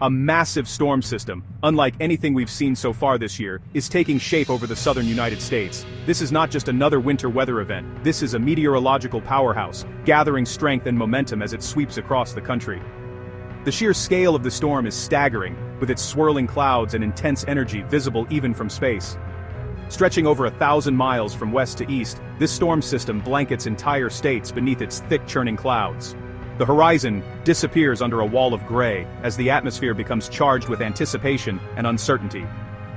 A massive storm system, unlike anything we've seen so far this year, is taking shape over the southern United States. This is not just another winter weather event, this is a meteorological powerhouse, gathering strength and momentum as it sweeps across the country. The sheer scale of the storm is staggering, with its swirling clouds and intense energy visible even from space. Stretching over 1,000 miles from west to east, this storm system blankets entire states beneath its thick churning clouds. The horizon disappears under a wall of gray as the atmosphere becomes charged with anticipation and uncertainty.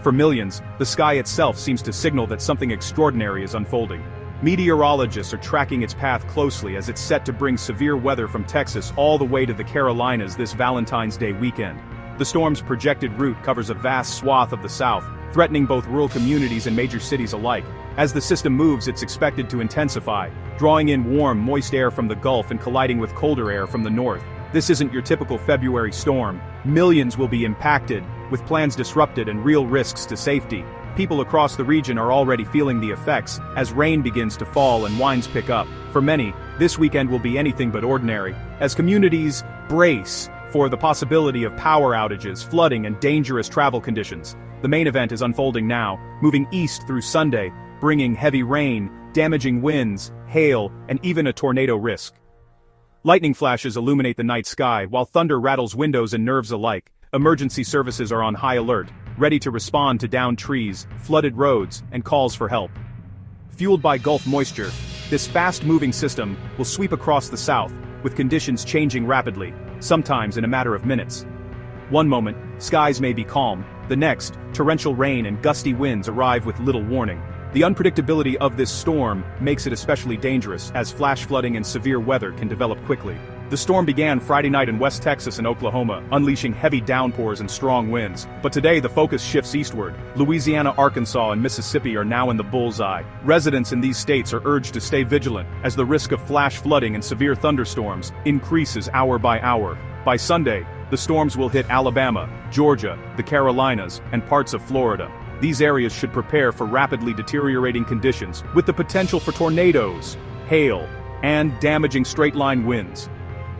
For millions, the sky itself seems to signal that something extraordinary is unfolding. Meteorologists are tracking its path closely as it's set to bring severe weather from Texas all the way to the Carolinas this Valentine's Day weekend. The storm's projected route covers a vast swath of the South, threatening both rural communities and major cities alike. As the system moves, it's expected to intensify, drawing in warm, moist air from the Gulf and colliding with colder air from the north. This isn't your typical February storm. Millions will be impacted, with plans disrupted and real risks to safety. People across the region are already feeling the effects as rain begins to fall and winds pick up. For many, this weekend will be anything but ordinary, as communities brace for the possibility of power outages, flooding, and dangerous travel conditions. The main event is unfolding now, moving east through Sunday, bringing heavy rain, damaging winds, hail, and even a tornado risk. Lightning flashes illuminate the night sky, while thunder rattles windows and nerves alike. Emergency services are on high alert, ready to respond to downed trees, flooded roads, and calls for help. Fueled by Gulf moisture, this fast-moving system will sweep across the South, with conditions changing rapidly, sometimes in a matter of minutes. One moment, skies may be calm, the next, torrential rain and gusty winds arrive with little warning. The unpredictability of this storm makes it especially dangerous, as flash flooding and severe weather can develop quickly. The storm began Friday night in West Texas and Oklahoma, unleashing heavy downpours and strong winds. But today the focus shifts eastward. Louisiana, Arkansas, and Mississippi are now in the bullseye. Residents in these states are urged to stay vigilant, as the risk of flash flooding and severe thunderstorms increases hour by hour. By Sunday, the storms will hit Alabama, Georgia, the Carolinas, and parts of Florida. These areas should prepare for rapidly deteriorating conditions, with the potential for tornadoes, hail, and damaging straight-line winds.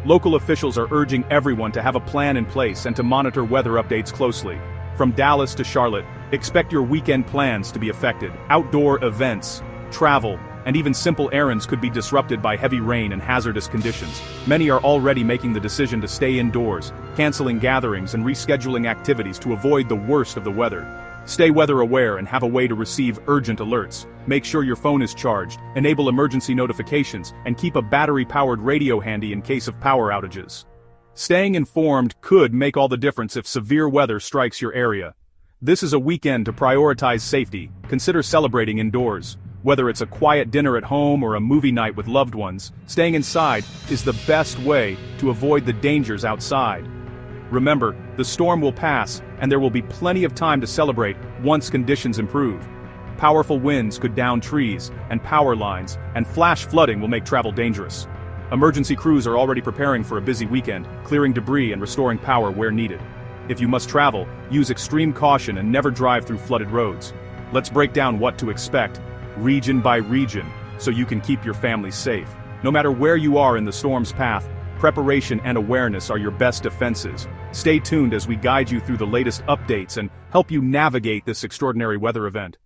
Local officials are urging everyone to have a plan in place and to monitor weather updates closely. From Dallas to Charlotte, expect your weekend plans to be affected. Outdoor events, travel, and even simple errands could be disrupted by heavy rain and hazardous conditions. Many are already making the decision to stay indoors, canceling gatherings and rescheduling activities to avoid the worst of the weather. Stay weather aware and have a way to receive urgent alerts. Make sure your phone is charged, enable emergency notifications, and keep a battery-powered radio handy in case of power outages. Staying informed could make all the difference if severe weather strikes your area. This is a weekend to prioritize safety. Consider celebrating indoors. Whether it's a quiet dinner at home or a movie night with loved ones, staying inside is the best way to avoid the dangers outside. Remember, the storm will pass, and there will be plenty of time to celebrate once conditions improve. Powerful winds could down trees and power lines, and flash flooding will make travel dangerous. Emergency crews are already preparing for a busy weekend, clearing debris and restoring power where needed. If you must travel, use extreme caution and never drive through flooded roads. Let's break down what to expect, region by region, so you can keep your family safe. No matter where you are in the storm's path, preparation and awareness are your best defenses. Stay tuned as we guide you through the latest updates and help you navigate this extraordinary weather event.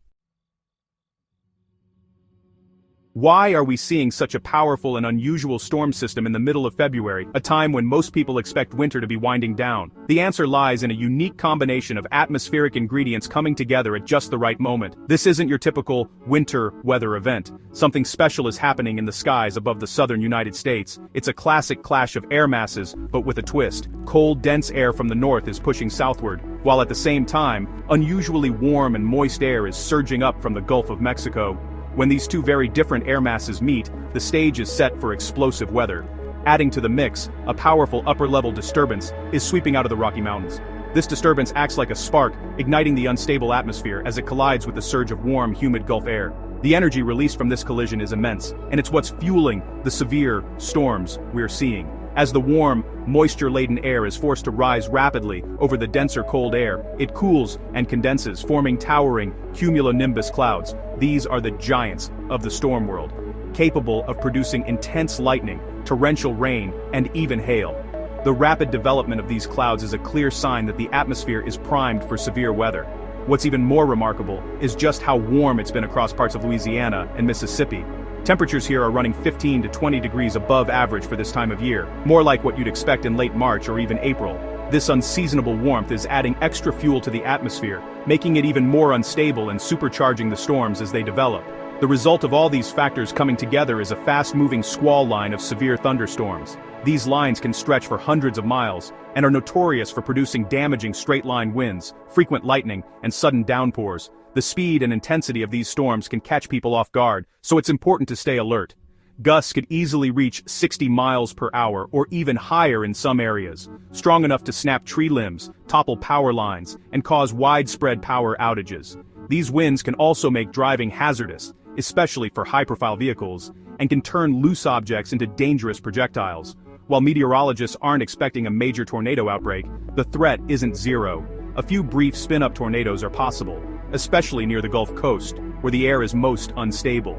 Why are we seeing such a powerful and unusual storm system in the middle of February, a time when most people expect winter to be winding down? The answer lies in a unique combination of atmospheric ingredients coming together at just the right moment. This isn't your typical winter weather event. Something special is happening in the skies above the southern United States. It's a classic clash of air masses, but with a twist. Cold, dense air from the north is pushing southward, while at the same time, unusually warm and moist air is surging up from the Gulf of Mexico. When these two very different air masses meet, the stage is set for explosive weather. Adding to the mix, a powerful upper-level disturbance is sweeping out of the Rocky Mountains. This disturbance acts like a spark, igniting the unstable atmosphere as it collides with the surge of warm, humid Gulf air. The energy released from this collision is immense, and it's what's fueling the severe storms we're seeing. As the warm, moisture-laden air is forced to rise rapidly over the denser cold air, it cools and condenses, forming towering cumulonimbus clouds. These are the giants of the storm world, capable of producing intense lightning, torrential rain, and even hail. The rapid development of these clouds is a clear sign that the atmosphere is primed for severe weather. What's even more remarkable is just how warm it's been across parts of Louisiana and Mississippi. Temperatures here are running 15 to 20 degrees above average for this time of year, more like what you'd expect in late March or even April. This unseasonable warmth is adding extra fuel to the atmosphere, making it even more unstable and supercharging the storms as they develop. The result of all these factors coming together is a fast-moving squall line of severe thunderstorms. These lines can stretch for hundreds of miles, and are notorious for producing damaging straight-line winds, frequent lightning, and sudden downpours. The speed and intensity of these storms can catch people off guard, so it's important to stay alert. Gusts could easily reach 60 miles per hour or even higher in some areas, strong enough to snap tree limbs, topple power lines, and cause widespread power outages. These winds can also make driving hazardous, especially for high-profile vehicles, and can turn loose objects into dangerous projectiles. While meteorologists aren't expecting a major tornado outbreak, the threat isn't zero. A few brief spin-up tornadoes are possible, especially near the Gulf Coast, where the air is most unstable.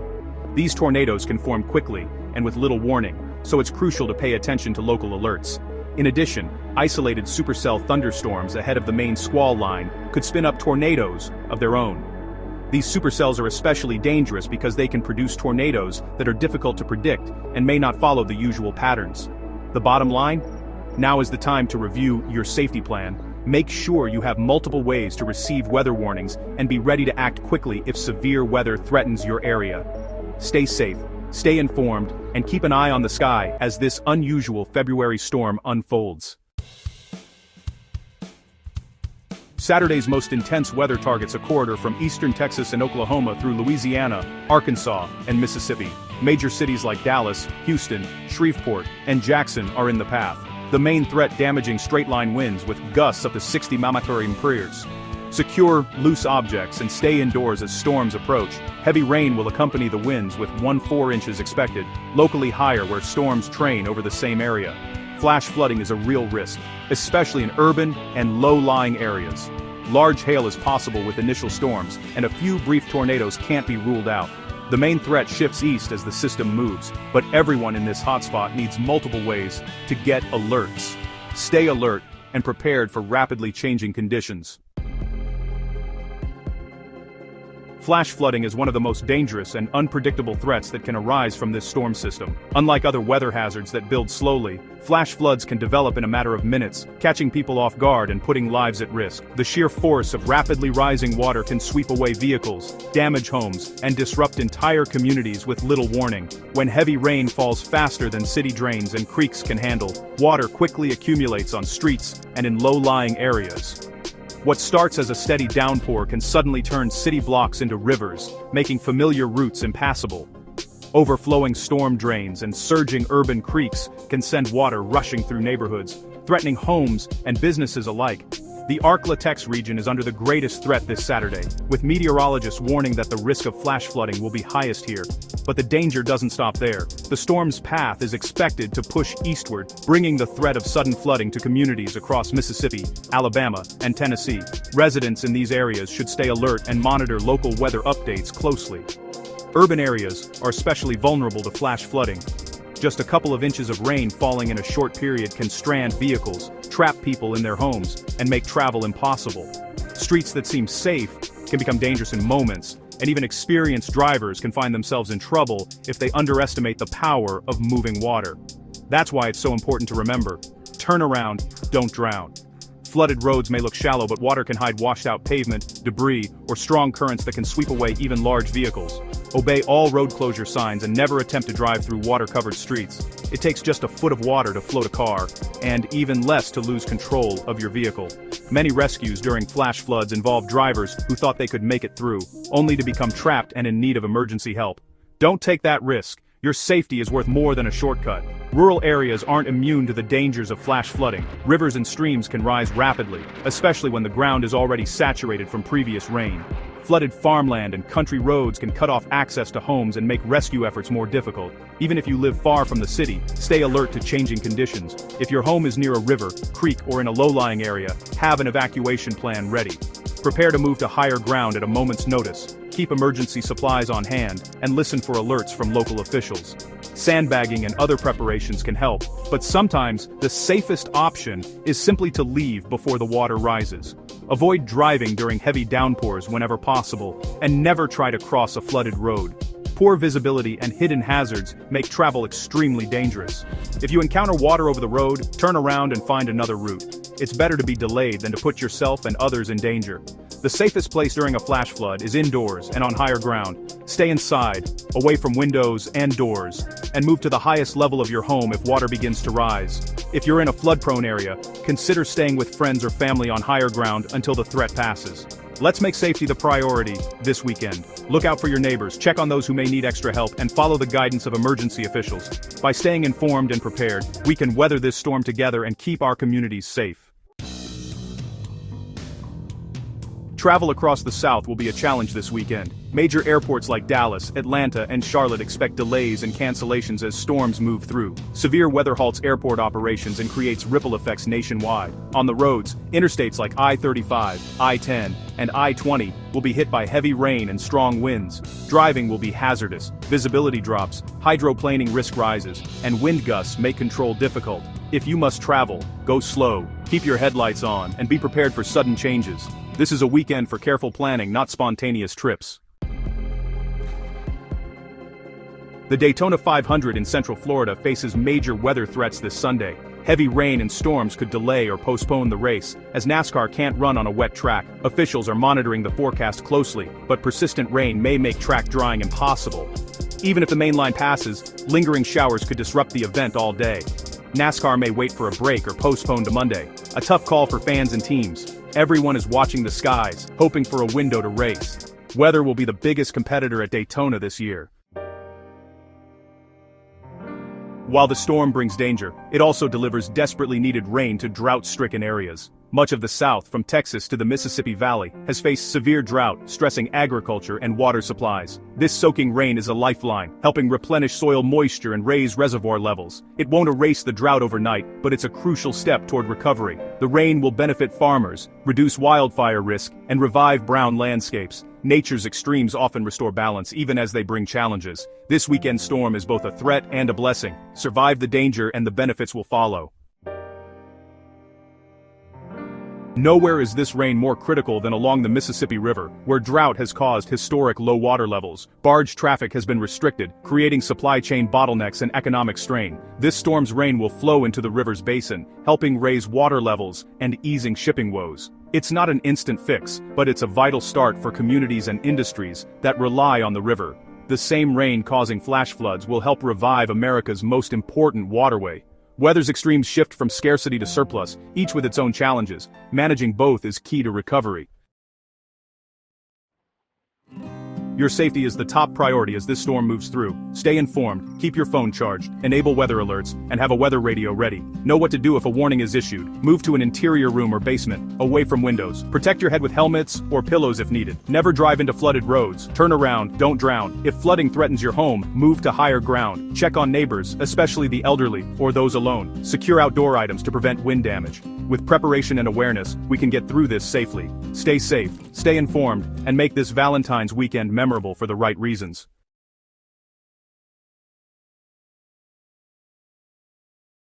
These tornadoes can form quickly and with little warning, so it's crucial to pay attention to local alerts. In addition, isolated supercell thunderstorms ahead of the main squall line could spin up tornadoes of their own. These supercells are especially dangerous because they can produce tornadoes that are difficult to predict and may not follow the usual patterns. The bottom line? Now is the time to review your safety plan. Make sure you have multiple ways to receive weather warnings and be ready to act quickly if severe weather threatens your area. Stay safe, stay informed, and keep an eye on the sky as this unusual February storm unfolds. Saturday's most intense weather targets a corridor from eastern Texas and Oklahoma through Louisiana, Arkansas, and Mississippi. Major cities like Dallas, Houston, Shreveport, and Jackson are in the path. The main threat damaging straight-line winds with gusts up to 60 mph. Secure loose objects and stay indoors as storms approach. Heavy rain will accompany the winds with 1–4 inches expected, locally higher where storms train over the same area. Flash flooding is a real risk, especially in urban and low-lying areas. Large hail is possible with initial storms, and a few brief tornadoes can't be ruled out. The main threat shifts east as the system moves, but everyone in this hotspot needs multiple ways to get alerts. Stay alert and prepared for rapidly changing conditions. Flash flooding is one of the most dangerous and unpredictable threats that can arise from this storm system. Unlike other weather hazards that build slowly, flash floods can develop in a matter of minutes, catching people off guard and putting lives at risk. The sheer force of rapidly rising water can sweep away vehicles, damage homes, and disrupt entire communities with little warning. When heavy rain falls faster than city drains and creeks can handle, water quickly accumulates on streets and in low-lying areas. What starts as a steady downpour can suddenly turn city blocks into rivers, making familiar routes impassable. Overflowing storm drains and surging urban creeks can send water rushing through neighborhoods, threatening homes and businesses alike. The Ark-La-Tex region is under the greatest threat this Saturday, with meteorologists warning that the risk of flash flooding will be highest here. But the danger doesn't stop there. The storm's path is expected to push eastward, bringing the threat of sudden flooding to communities across Mississippi, Alabama, and Tennessee. Residents in these areas should stay alert and monitor local weather updates closely. Urban areas are especially vulnerable to flash flooding. Just a couple of inches of rain falling in a short period can strand vehicles, trap people in their homes, and make travel impossible. Streets that seem safe can become dangerous in moments, and even experienced drivers can find themselves in trouble if they underestimate the power of moving water. That's why it's so important to remember: turn around, don't drown. Flooded roads may look shallow, but water can hide washed-out pavement, debris, or strong currents that can sweep away even large vehicles. Obey all road closure signs and never attempt to drive through water-covered streets. It takes just a foot of water to float a car, and even less to lose control of your vehicle. Many rescues during flash floods involve drivers who thought they could make it through, only to become trapped and in need of emergency help. Don't take that risk. Your safety is worth more than a shortcut. Rural areas aren't immune to the dangers of flash flooding. Rivers and streams can rise rapidly, especially when the ground is already saturated from previous rain. Flooded farmland and country roads can cut off access to homes and make rescue efforts more difficult. Even if you live far from the city, stay alert to changing conditions. If your home is near a river, creek, or in a low-lying area, have an evacuation plan ready. Prepare to move to higher ground at a moment's notice. Keep emergency supplies on hand, and listen for alerts from local officials. Sandbagging and other preparations can help, but sometimes the safest option is simply to leave before the water rises. Avoid driving during heavy downpours whenever possible, and never try to cross a flooded road. Poor visibility and hidden hazards make travel extremely dangerous. If you encounter water over the road, turn around and find another route. It's better to be delayed than to put yourself and others in danger. The safest place during a flash flood is indoors and on higher ground. Stay inside, away from windows and doors, and move to the highest level of your home if water begins to rise. If you're in a flood-prone area, consider staying with friends or family on higher ground until the threat passes. Let's make safety the priority this weekend. Look out for your neighbors, check on those who may need extra help, and follow the guidance of emergency officials. By staying informed and prepared, we can weather this storm together and keep our communities safe. Travel across the South will be a challenge this weekend. Major airports like Dallas, Atlanta, and Charlotte expect delays and cancellations as storms move through. Severe weather halts airport operations and creates ripple effects nationwide. On the roads, interstates like I-35, I-10, and I-20 will be hit by heavy rain and strong winds. Driving will be hazardous, visibility drops, hydroplaning risk rises, and wind gusts make control difficult. If you must travel, go slow, keep your headlights on, and be prepared for sudden changes. This is a weekend for careful planning, not spontaneous trips. The Daytona 500 in Central Florida faces major weather threats this Sunday. Heavy rain and storms could delay or postpone the race, as NASCAR can't run on a wet track. Officials are monitoring the forecast closely, but persistent rain may make track drying impossible. Even if the main line passes, lingering showers could disrupt the event all day. NASCAR may wait for a break or postpone to Monday. A tough call for fans and teams. Everyone is watching the skies, hoping for a window to race. Weather will be the biggest competitor at Daytona this year. While the storm brings danger, it also delivers desperately needed rain to drought-stricken areas. Much of the South, from Texas to the Mississippi Valley, has faced severe drought, stressing agriculture and water supplies. This soaking rain is a lifeline, helping replenish soil moisture and raise reservoir levels. It won't erase the drought overnight, but it's a crucial step toward recovery. The rain will benefit farmers, reduce wildfire risk, and revive brown landscapes. Nature's extremes often restore balance even as they bring challenges. This weekend's storm is both a threat and a blessing. Survive the danger and the benefits will follow. Nowhere is this rain more critical than along the Mississippi River, where drought has caused historic low water levels. Barge traffic has been restricted, creating supply chain bottlenecks and economic strain. This storm's rain will flow into the river's basin, helping raise water levels and easing shipping woes. It's not an instant fix, but it's a vital start for communities and industries that rely on the river. The same rain causing flash floods will help revive America's most important waterway. Weather's extremes shift from scarcity to surplus, each with its own challenges. Managing both is key to recovery. Your safety is the top priority as this storm moves through. Stay informed, keep your phone charged, enable weather alerts, and have a weather radio ready. Know what to do if a warning is issued. Move to an interior room or basement, away from windows. Protect your head with helmets or pillows if needed. Never drive into flooded roads. Turn around, don't drown. If flooding threatens your home, move to higher ground. Check on neighbors, especially the elderly or those alone. Secure outdoor items to prevent wind damage. With preparation and awareness, we can get through this safely. Stay safe, stay informed, and make this Valentine's weekend memorable for the right reasons.